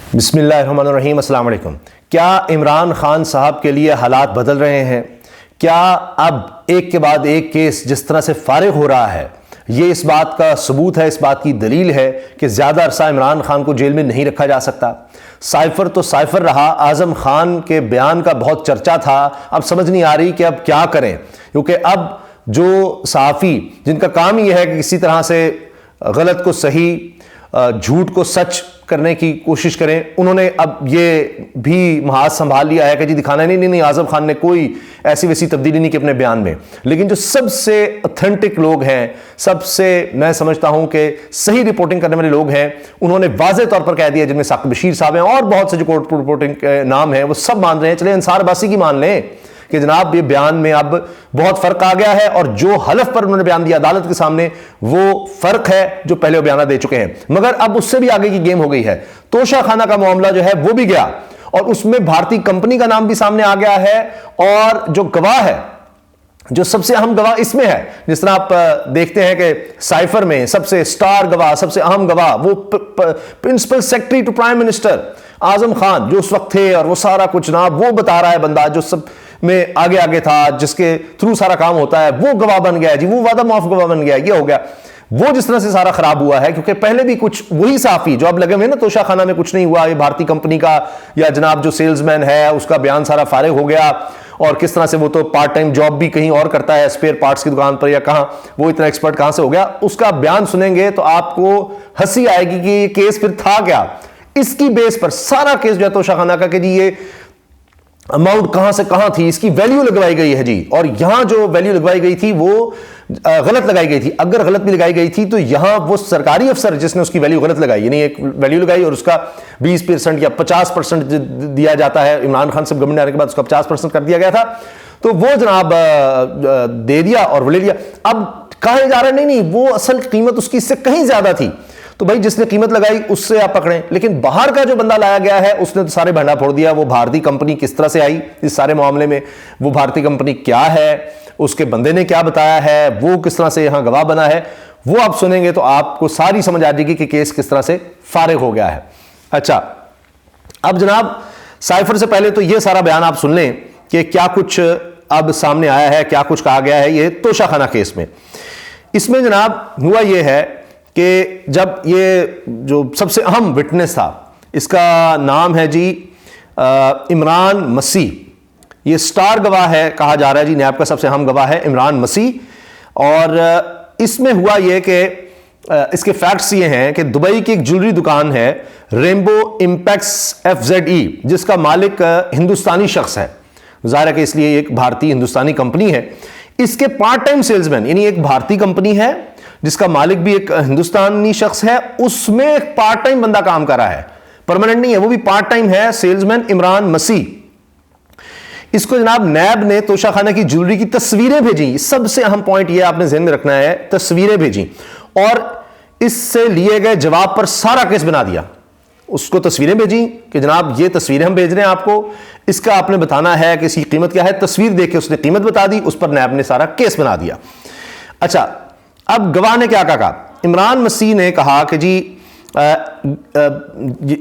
बिस्मिल्लाहिर्रहमानिर्रहीम, अस्सलाम वालेकुम। क्या इमरान खान साहब के लिए हालात बदल रहे हैं? क्या अब एक के बाद एक केस जिस तरह से फारिग हो रहा है, ये इस बात का सबूत है, इस बात की दलील है कि ज़्यादा अरसा इमरान खान को जेल में नहीं रखा जा सकता। साइफर तो साइफर रहा, आज़म खान के बयान का बहुत चर्चा था। अब समझ नहीं आ रही कि अब क्या करें, क्योंकि अब जो सहाफ़ी जिनका काम यह है कि किसी तरह से गलत को सही, झूठ को सच करने की कोशिश करें, उन्होंने अब ये भी महाज संभाल लिया है कि जी दिखाना नहीं, आज़म खान ने कोई ऐसी वैसी तब्दीली नहीं की अपने बयान में। लेकिन जो सबसे ऑथेंटिक लोग हैं, सबसे मैं समझता हूं कि सही रिपोर्टिंग करने वाले लोग हैं, उन्होंने वाज़ेह तौर पर कह दिया, जिनमें साकिब बशीर साहब हैं और बहुत से जो कोर्ट रिपोर्टिंग के नाम हैं, वो सब मान रहे हैं। चले अंसार बासी की मान लें कि जनाब ये बयान में अब बहुत फर्क आ गया है, और जो हलफ पर उन्होंने बयान दिया अदालत के सामने, वो फर्क है जो पहले वो बयान दे चुके हैं। मगर अब उससे भी आगे की गेम हो गई है। तोशाखाना का मामला जो है वो भी गया, और उसमें भारतीय कंपनी का नाम भी सामने आ गया है, और जो गवाह है, जो सबसे अहम गवाह इसमें है, जिस तरह आप देखते हैं कि साइफर में सबसे स्टार गवाह, सबसे अहम गवाह, वो principal secretary to prime minister Azam Khan जो उस वक्त थे, और वो सारा कुछ ना वो बता रहा है बंदा जो सब में आगे आगे था, जिसके थ्रू सारा काम होता है, वो गवाह बन गया है जी, वो वादा माफ गवाह बन गया है। ये हो गया वो जिस तरह से सारा खराब हुआ है, क्योंकि पहले भी कुछ वही साफी जो अब लगे हुए ना, तोशाखाना में कुछ नहीं हुआ, ये भारतीय कंपनी का या जनाब जो सेल्समैन है उसका बयान सारा फारिग हो गया, और किस तरह से वो तो पार्ट टाइम जॉब भी कहीं और करता है, स्पेयर पार्ट्स की दुकान पर या कहां, वो इतना एक्सपर्ट कहां से हो गया। उसका बयान सुनेंगे तो आपको हंसी आएगी कि ये केस फिर था क्या। इसकी बेस पर सारा केस जो है तोशाखाना का, कि जी ये अमाउंट कहां से कहां थी, इसकी वैल्यू लगवाई गई है जी, और यहां जो वैल्यू लगवाई गई थी वो गलत लगाई गई थी। अगर गलत भी लगाई गई थी तो यहां वो सरकारी अफसर जिसने उसकी वैल्यू गलत लगाई, यानी एक वैल्यू लगाई और उसका 20% या 50% दिया जाता है, इमरान खान साहब गवर्नमेंट आने के बाद उसका 50% कर दिया गया था, तो वो जनाब दे दिया और वो ले लिया। अब कहा जा रहा है नहीं, वो असल कीमत उसकी इससे कहीं ज्यादा थी, तो भाई जिसने कीमत लगाई उससे आप पकड़ें। लेकिन बाहर का जो बंदा लाया गया है उसने तो सारे भंडा फोड़ दिया। वो भारतीय कंपनी किस तरह से आई इस सारे मामले में, वो भारतीय कंपनी क्या है, उसके बंदे ने क्या बताया है, वो किस तरह से यहां गवाह बना है, वो आप सुनेंगे तो आपको सारी समझ आ जाएगी कि केस किस तरह से फारिग हो गया है। अच्छा, अब जनाब साइफर से पहले तो ये सारा बयान आप सुन लें कि क्या कुछ अब सामने आया है, क्या कुछ कहा गया है ये तोशाखाना केस में। इसमें जनाब हुआ ये है कि जब ये जो सबसे अहम विटनेस था, इसका नाम है जी इमरान मसीह, ये स्टार गवाह है कहा जा रहा है जी, नैब का सबसे अहम गवाह है इमरान मसीह। और इसमें हुआ ये कि इसके फैक्ट्स ये हैं कि दुबई की एक ज्वेलरी दुकान है रेनबो इंपैक्स FZE, जिसका मालिक हिंदुस्तानी शख्स है, जाहिर है कि इसलिए एक भारतीय हिंदुस्तानी कंपनी है। इसके पार्ट टाइम सेल्समैन, यानी एक भारतीय कंपनी है जिसका मालिक भी एक हिंदुस्तानी शख्स है, उसमें एक पार्ट टाइम बंदा काम कर रहा है, परमानेंट नहीं है, वो भी पार्ट टाइम है, सेल्समैन इमरान मसीह। इसको जनाब नैब ने तोशाखाना की ज्वेलरी की तस्वीरें भेजी। सबसे अहम पॉइंट यह आपने ध्यान में रखना है, तस्वीरें भेजी और इससे लिए गए जवाब पर सारा केस बना दिया। उसको तस्वीरें भेजी कि जनाब ये तस्वीरें हम भेज रहे हैं आपको, इसका आपने बताना है कि इसकी कीमत क्या है। तस्वीर देख के उसने कीमत बता दी, उस पर नैब ने सारा केस बना दिया। अच्छा, अब गवाह ने क्या कहा? इमरान मसीह ने कहा कि जी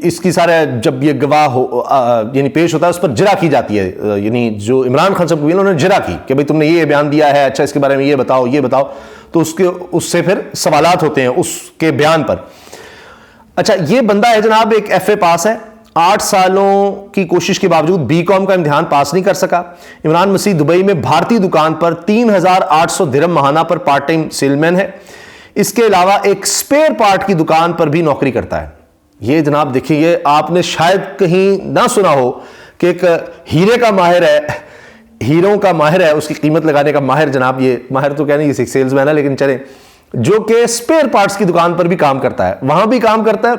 इसकी सारे जब ये गवाह हो यानी पेश होता है उस पर जिरा की जाती है, यानी जो इमरान खान साहब उन्होंने जिरा की कि भाई तुमने ये बयान दिया है, अच्छा इसके बारे में ये बताओ, तो उससे फिर सवालात होते हैं उसके बयान पर। अच्छा, ये बंदा है जनाब एक FA पास है, 8 सालों की कोशिश के बावजूद BCom का इम्तिहान पास नहीं कर सका। इमरान मसीह दुबई में भारतीय दुकान पर 3800 दिरहम माहाना पर पार्ट टाइम सेलमैन है। इसके अलावा एक स्पेयर पार्ट की दुकान पर भी नौकरी करता है। ये जनाब देखिए, ये आपने शायद कहीं ना सुना हो कि एक हीरे का माहिर है, हीरों का माहिर है, उसकी कीमत लगाने का माहिर, जनाब ये माहिर तो क्या नहीं, ये सेल्समैन है, लेकिन चले, जो कि स्पेयर पार्ट्स की दुकान पर भी काम करता है, वहां भी काम करता है,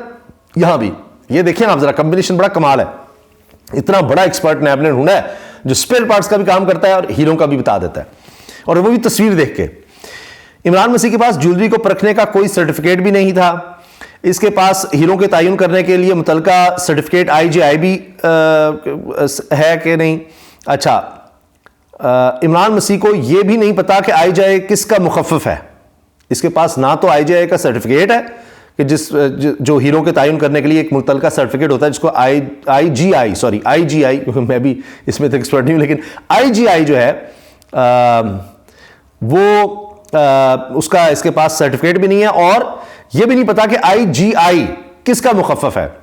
यहां भी। ये देखिए ना आप जरा, कॉम्बिनेशन बड़ा कमाल है। इतना बड़ा एक्सपर्ट नैब ने ढूंढा है जो स्पेयर पार्ट्स का भी काम करता है और हीरों का भी बता देता है, और वो भी तस्वीर देख के। इमरान मसीह के पास ज्वेलरी को परखने का कोई सर्टिफिकेट भी नहीं था। इसके पास हीरों के तयन करने के लिए मुतलका सर्टिफिकेट IJIB है कि नहीं। अच्छा, इमरान मसीह को यह भी नहीं पता कि IJI किसका मुखफ़फ़ है। इसके पास ना तो IJI का सर्टिफिकेट है कि जो हीरों के तयन करने के लिए एक मुतलका सर्टिफिकेट होता है जिसको आईजीआई, मैं भी इसमें तो एक्सपर्ट नहीं हूँ, लेकिन आईजीआई जो है उसका इसके पास सर्टिफिकेट भी नहीं है, और यह भी नहीं पता कि आईजीआई किसका मुखफ़फ़ है।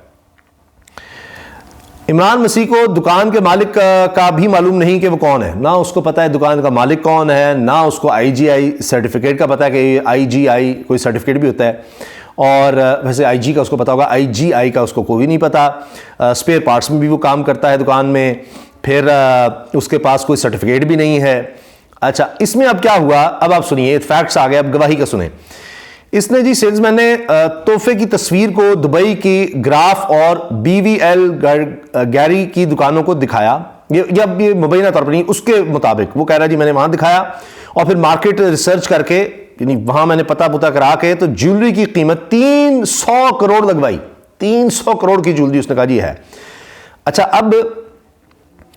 इमरान मसीह को दुकान के मालिक का भी मालूम नहीं कि वो कौन है, ना उसको पता है दुकान का मालिक कौन है, ना उसको आईजीआई सर्टिफिकेट का पता है कि आईजीआई कोई सर्टिफिकेट भी होता है, और वैसे आईजी का उसको पता होगा, आईजीआई का उसको कोई नहीं पता। स्पेयर पार्ट्स में भी वो काम करता है दुकान में, फिर उसके पास कोई सर्टिफिकेट भी नहीं है। अच्छा, इसमें अब क्या हुआ, अब आप सुनिए, फैक्ट्स आ गए, अब गवाही का सुने। इसने जी सेल्समैन ने तोहफे की तस्वीर को दुबई की ग्राफ और BVL गैरी की दुकानों को दिखाया। ये मुबैना तौर पर नहीं, उसके मुताबिक वो कह रहा है जी मैंने वहां दिखाया, और फिर मार्केट रिसर्च करके, यानी वहां मैंने पता पुता करा के, तो ज्वेलरी की कीमत 300 करोड़ लगवाई। 300 करोड़ की ज्वेलरी उसने कहा जी है। अच्छा, अब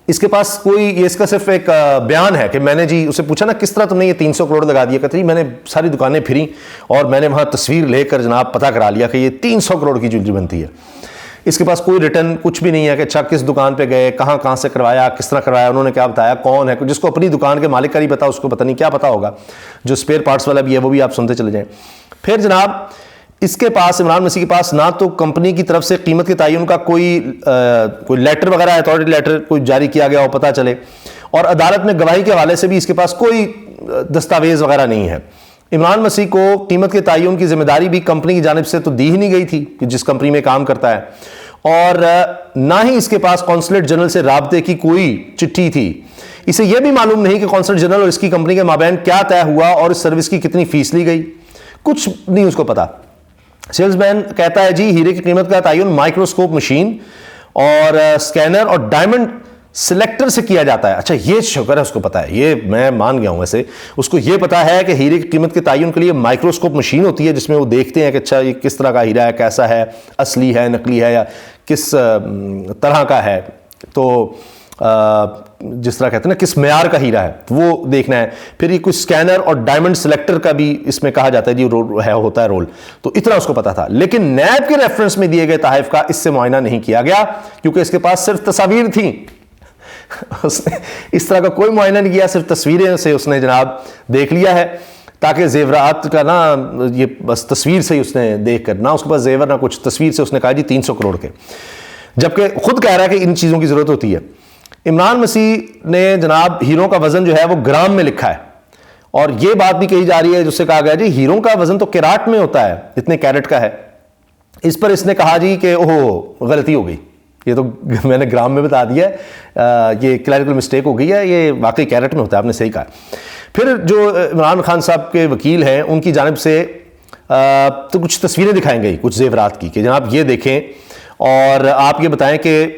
इसके पास कोई, ये इसका सिर्फ एक बयान है कि मैंने जी उसे पूछा ना किस तरह तुमने ये 300 करोड़ लगा दिया, कहते जी मैंने सारी दुकानें फिरी और मैंने वहां तस्वीर लेकर जनाब पता करा लिया कि ये 300 करोड़ की ज्वेलरी बनती है। इसके पास कोई रिटर्न कुछ भी नहीं है कि अच्छा किस दुकान पे गए, कहां से करवाया, किस तरह करवाया, उन्होंने क्या बताया, कौन है, जिसको अपनी दुकान के मालिक का नहीं पता उसको पता नहीं क्या पता होगा। जो स्पेयर पार्ट्स वाला भी है वो भी आप सुनते चले जाएं। फिर जनाब इसके पास, इमरान मसीह के पास, ना तो कंपनी की तरफ से कीमत के तयन का कोई लेटर वगैरह, अथॉरिटी लेटर कोई जारी किया गया हो पता चले, और अदालत में गवाही के हवाले से भी इसके पास कोई दस्तावेज वगैरह नहीं है। इमरान मसीह को कीमत के तयन की जिम्मेदारी भी कंपनी की जानिब से तो दी ही नहीं गई थी कि जिस कंपनी में काम करता है, और ना ही इसके पास कौंसलेट जनरल से राब्ते की कोई चिट्ठी थी। इसे यह भी मालूम नहीं कि कौंसलेट जनरल और इसकी कंपनी के माबैन क्या तय हुआ और इस सर्विस की कितनी फीस ली गई, कुछ नहीं उसको पता। सेल्समैन कहता है जी हीरे की कीमत का तयन माइक्रोस्कोप मशीन और स्कैनर और डायमंड सिलेक्टर से किया जाता है। अच्छा, ये शुक्र है उसको पता है, ये मैं मान गया हूं। वैसे उसको ये पता है कि हीरे की कीमत के तयन के लिए माइक्रोस्कोप मशीन होती है जिसमें वो देखते हैं कि अच्छा ये किस तरह का हीरा है, कैसा है, असली है, नकली है, या किस तरह का है। तो जिस तरह कहते हैं ना किस मेयार का हीरा है, वो देखना है। फिर ये कुछ स्कैनर और डायमंड सिलेक्टर का भी इसमें कहा जाता है जी होता है रोल। तो इतना उसको पता था, लेकिन नैब के रेफरेंस में दिए गए तहफ़ का इससे मुआयना नहीं किया गया क्योंकि इसके पास सिर्फ तस्वीर थी। उसने इस तरह का कोई मुआयना नहीं किया, सिर्फ तस्वीरें से उसने जनाब देख लिया है, ताकि जेवरात का ना, ये बस तस्वीर से ही उसने देख कर, ना उसके पास जेवर ना कुछ, तस्वीर से उसने कहा जी 300 करोड़ के, जबकि खुद कह रहा है कि इन चीज़ों की ज़रूरत होती है। इमरान मसीह ने जनाब हीरों का वजन जो है वो ग्राम में लिखा है, और ये बात भी कही जा रही है जिससे कहा गया जी हीरों का वजन तो कैराट में होता है, इतने कैरेट का है। इस पर इसने कहा जी कि ओहो गलती हो गई, ये तो मैंने ग्राम में बता दिया, ये क्लैरिकल मिस्टेक हो गई है, ये वाकई कैरेट में होता है, आपने सही कहा। फिर जो इमरान खान साहब के वकील हैं उनकी जानिब से तो कुछ तस्वीरें दिखाई गई कुछ जेवरात की कि जनाब ये देखें और आप ये बताएं कि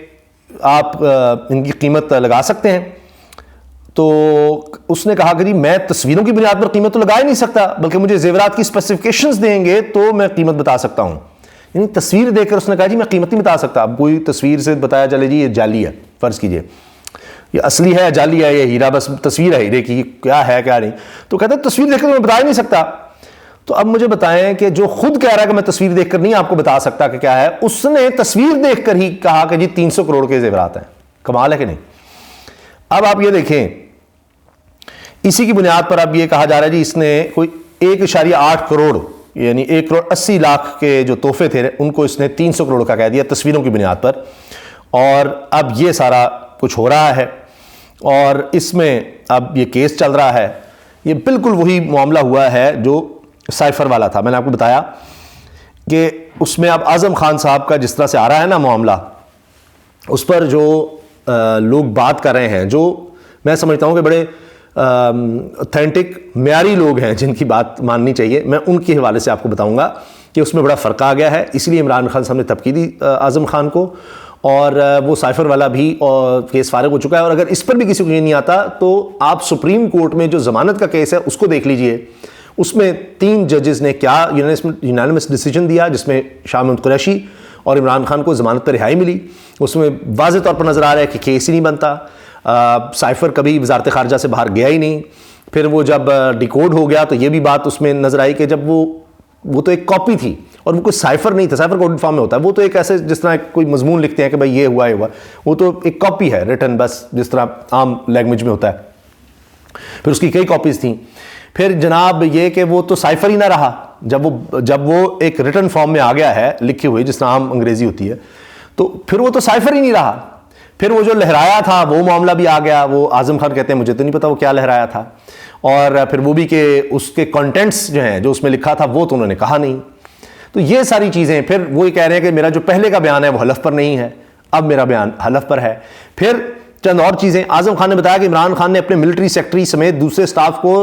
आप इनकी कीमत लगा सकते हैं। तो उसने कहा कि मैं तस्वीरों की बुनियाद पर कीमत तो लगा ही नहीं सकता, बल्कि मुझे जेवरात की स्पेसिफिकेशंस देंगे तो मैं कीमत बता सकता हूं। यानी तस्वीर देखकर उसने कहा जी मैं कीमत नहीं बता सकता। अब कोई तस्वीर से बताया चले जी ये जाली है, फर्ज कीजिए ये असली है, जाली है, ये हीरा बस तस्वीर है हीरे की, क्या है क्या नहीं। तो कहता है तस्वीर देखकर तो मैं बता ही नहीं सकता। तो अब मुझे बताएं कि जो खुद कह रहा है कि मैं तस्वीर देखकर नहीं आपको बता सकता कि क्या है, उसने तस्वीर देखकर ही कहा कि जी 300 करोड़ के जेवरात हैं। कमाल है कि नहीं। अब आप ये देखें, इसी की बुनियाद पर अब ये कहा जा रहा है जी इसने कोई 1.8 करोड़ यानी 1 करोड़ 80 लाख के जो तोहफे थे उनको इसने 300 करोड़ का कह दिया तस्वीरों की बुनियाद पर। और अब ये सारा कुछ हो रहा है और इसमें अब ये केस चल रहा है। ये बिल्कुल वही मामला हुआ है जो साइफर वाला था। मैंने आपको बताया कि उसमें अब आजम खान साहब का जिस तरह से आ रहा है ना मामला, उस पर जो लोग बात कर रहे हैं, जो मैं समझता हूं कि बड़े ऑथेंटिक म्यारी लोग हैं जिनकी बात माननी चाहिए, मैं उनके हवाले से आपको बताऊंगा कि उसमें बड़ा फ़र्क आ गया है। इसलिए इमरान खान साहब ने तबकी दी आजम खान को, और वो साइफर वाला भी और केस फारिग हो चुका है। और अगर इस पर भी किसी को ये नहीं आता तो आप सुप्रीम कोर्ट में जो ज़मानत का केस है उसको देख लीजिए। उसमें 3 जजेस ने क्या यूनानिमस डिसीजन दिया, जिसमें शाह महमूद कुरैशी और इमरान खान को ज़मानत पर रिहाई मिली। उसमें वाज़े तौर पर नज़र आ रहा है कि केस ही नहीं बनता। साइफर कभी वजारत खारजा से बाहर गया ही नहीं। फिर वो जब डिकोड हो गया तो ये भी बात उसमें नज़र आई कि जब वो तो एक कॉपी थी और वो कोई साइफर नहीं था, साइफर कोडेड फॉर्म में होता है, वो तो एक ऐसे जिस तरह कोई मजमून लिखते हैं कि भाई ये हुआ, वो तो एक कॉपी है रिटन, बस जिस तरह आम लैंग्वेज में होता है। फिर उसकी कई कॉपीज थी। फिर जनाब ये कि वो तो साइफर ही ना रहा, जब वो एक रिटन फॉर्म में आ गया है लिखी हुई, जिस तरह आम अंग्रेजी होती है, तो फिर वो तो साइफर ही नहीं रहा। फिर वो जो लहराया था वो मामला भी आ गया। वो आजम खान कहते हैं मुझे तो नहीं पता वो क्या लहराया था, और फिर वो भी कि उसके कंटेंट्स जो हैं जो उसमें लिखा था वो तो उन्होंने कहा नहीं। तो ये सारी चीज़ें, फिर वो ये कह रहे हैं कि मेरा जो पहले का बयान है वो हलफ पर नहीं है, अब मेरा बयान हलफ पर है। फिर चंद और चीज़ें, आजम खान ने बताया कि इमरान खान ने अपने मिलिट्री सेक्रेटरी समेत दूसरे स्टाफ को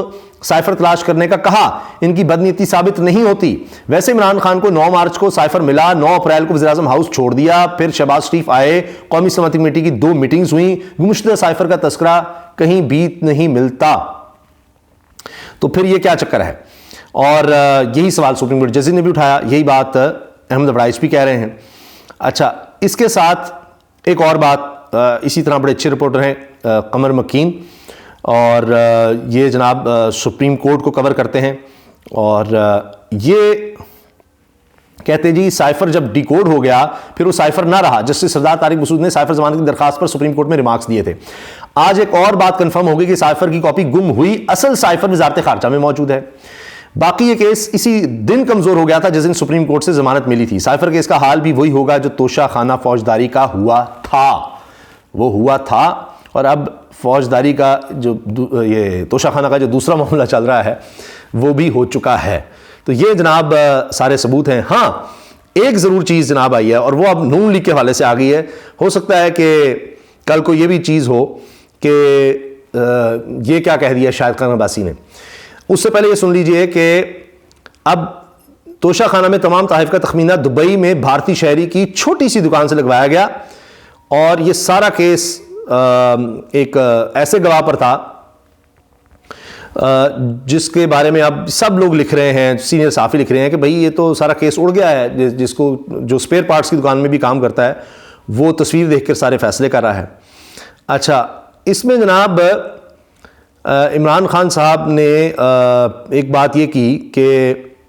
साइफर तलाश करने का कहा, इनकी बदनीयती साबित नहीं होती। वैसे इमरान खान को 9 मार्च को साइफर मिला, 9 अप्रैल को वज़ीर-ए-आज़म हाउस छोड़ दिया, फिर शहबाज शरीफ आए, कौमी सलामती कमेटी की 2 मीटिंग्स हुई, गुमशुदा साइफर का तस्करा कहीं भी नहीं मिलता। तो फिर ये क्या चक्कर है? और यही सवाल सुप्रीम कोर्ट जज ने भी उठाया, यही बात अहमद अबराइच भी कह रहे हैं। अच्छा, इसके साथ एक और बात, इसी तरह बड़े अच्छे रिपोर्टर हैं कमर मकीन, और ये जनाब सुप्रीम कोर्ट को कवर करते हैं, और ये कहते हैं जी साइफर जब डिकोड हो गया फिर वो साइफर ना रहा। जस्टिस सरदार तारिक मसूद ने साइफर जमानत की दरखास्त पर सुप्रीम कोर्ट में रिमार्क्स दिए थे। आज एक और बात कंफर्म होगी कि साइफर की कॉपी गुम हुई, असल साइफर वजारत खारजा में मौजूद है। बाकी ये केस इसी दिन कमजोर हो गया था जिस दिन सुप्रीम कोर्ट से जमानत मिली थी। साइफर केस का हाल भी वही होगा जो तोशा खाना फौजदारी का हुआ था, वो हुआ था, और अब फौजदारी का जो ये तोशा खाना का जो दूसरा मामला चल रहा है वो भी हो चुका है। तो ये जनाब सारे सबूत हैं। हाँ, एक ज़रूर चीज़ जनाब आई है, और वो अब नून लीग के हवाले से आ गई है। हो सकता है कि कल को ये भी चीज़ हो कि ये क्या कह दिया शाहिद खान अब्बासी ने। उससे पहले ये सुन लीजिए कि अब तोशा खाना में तमाम तहफ़ का तखमीना दुबई में भारतीय शहरी की छोटी सी दुकान से लगवाया गया, और ये सारा केस एक ऐसे गवाह पर था जिसके बारे में अब सब लोग लिख रहे हैं, सीनियर साफ़ी लिख रहे हैं कि भाई ये तो सारा केस उड़ गया है। जिसको जो स्पेयर पार्ट्स की दुकान में भी काम करता है वो तस्वीर देखकर सारे फैसले कर रहा है। अच्छा, इसमें जनाब इमरान खान साहब ने एक बात ये की कि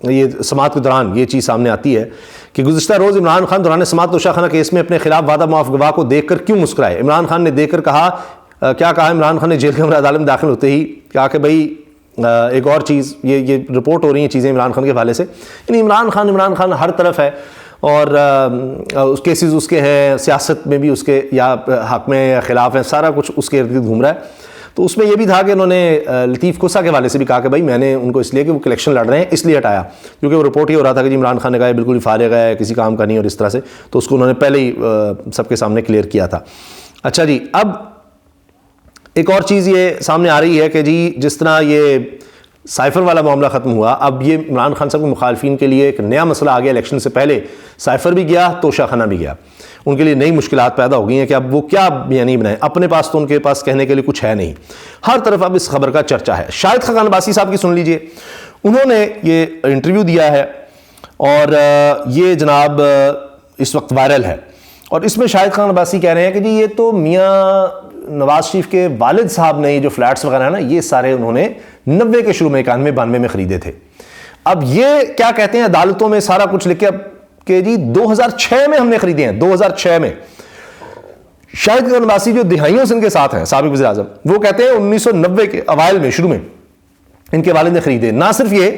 ये समाअत के दौरान ये चीज़ सामने आती है कि गुज़िश्ता रोज़ इमरान खान दौरान समाअत तोशा खाना केस में अपने खिलाफ वादा माफ गवाह को देखकर क्यों मुस्कुराए। इमरान खान ने देखकर कहा, क्या कहा इमरान खान ने जेल के अदालत में दाखिल होते ही कहा कि भाई एक और चीज़, ये रिपोर्ट हो रही हैं चीज़ें इमरान खान के हवाले से, यानी इमरान खान हर तरफ है, और केसेस उसके हैं, सियासत में भी उसके या हक में या खिलाफ हैं, सारा कुछ उसके इर्द गिर्द घूम रहा है। तो उसमें यह भी था कि उन्होंने लतीफ़ कोसा के हवाले से भी कहा कि भाई मैंने उनको इसलिए कि वो कलेक्शन लड़ रहे हैं इसलिए हटाया, क्योंकि वो रिपोर्ट ही हो रहा था कि जी इमरान खान ने कहा बिल्कुल ही फारिग है, किसी काम का नहीं, और इस तरह से, तो उसको उन्होंने पहले ही सबके सामने क्लियर किया था। अच्छा जी, अब एक और चीज़ ये सामने आ रही है कि जी जिस तरह ये साइफर वाला मामला ख़त्म हुआ, अब ये इमरान खान साहब के मुखालफिन के लिए एक नया मसला आ गया। इलेक्शन से पहले साइफर भी गया, तोशा खाना भी गया, उनके लिए नई मुश्किलात पैदा हो गई हैं कि अब वो क्या बयानी बनाएं। अपने पास तो उनके पास कहने के लिए कुछ है नहीं, हर तरफ अब इस खबर का चर्चा है। शाहिद खान अब्बासी साहब की सुन लीजिए, उन्होंने ये इंटरव्यू दिया है और ये जनाब इस वक्त वायरल है, और इसमें शाहिद खान अब्बासी कह रहे हैं कि जी ये तो मियाँ नवाज शरीफ के वालिद साहब ने ये जो फ्लैट्स वगैरह है ना, ये सारे उन्होंने 90 के शुरू में 91-92 में खरीदे थे। अब ये क्या कहते हैं अदालतों में सारा कुछ लिख के जी 2006 में हमने खरीदे हैं, 2006 में। शाहिद खान अब्बासी जो दिहाइयों से इनके साथ हैं, साबिक वज़ीर आज़म, वो कहते हैं 1990 के अवाइल में, शुरू में इनके वालिद ने खरीदे। ना सिर्फ ये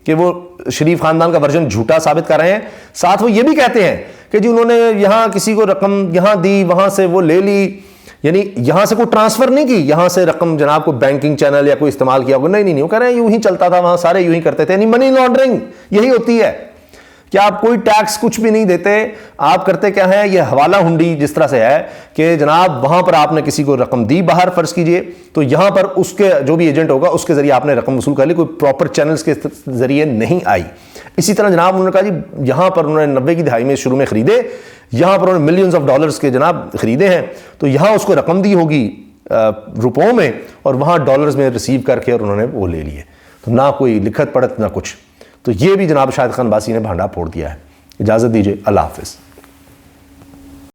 कि वो शरीफ खानदान का वर्जन झूठा साबित कर रहे हैं, साथ वो ये भी कहते हैं कि जी उन्होंने यहां किसी को रकम यहां दी, वहां से वो ले ली, यानी यहां से कोई ट्रांसफर नहीं की, यहां से रकम जनाब को बैंकिंग चैनल या कोई इस्तेमाल किया होगा, नहीं, वो कह रहे हैं यूं ही चलता था, वहां सारे यूं ही करते थे। यानी मनी लॉन्ड्रिंग यही होती है कि आप कोई टैक्स कुछ भी नहीं देते, आप करते क्या है, ये हवाला हुंडी जिस तरह से है कि जनाब वहां पर आपने किसी को रकम दी बाहर, फर्ज कीजिए, तो यहां पर उसके जो भी एजेंट होगा उसके जरिए आपने रकम वसूल कर ली, कोई प्रॉपर चैनल्स के जरिए नहीं आई। इसी तरह जनाब उन्होंने कहा जी यहां पर उन्होंने 90 की दहाई में शुरू में खरीदे, यहां पर उन्होंने मिलियंस ऑफ डॉलर्स के जनाब खरीदे हैं, तो यहां उसको रकम दी होगी रुपयों में, और वहां डॉलर्स में रिसीव करके और उन्होंने वो ले लिए। तो ना कोई लिखत पढ़त ना कुछ। तो ये भी जनाब शाहिद खान अब्बासी ने भांडा फोड़ दिया है। इजाज़त दीजिए, अल्लाह हाफ़िज़।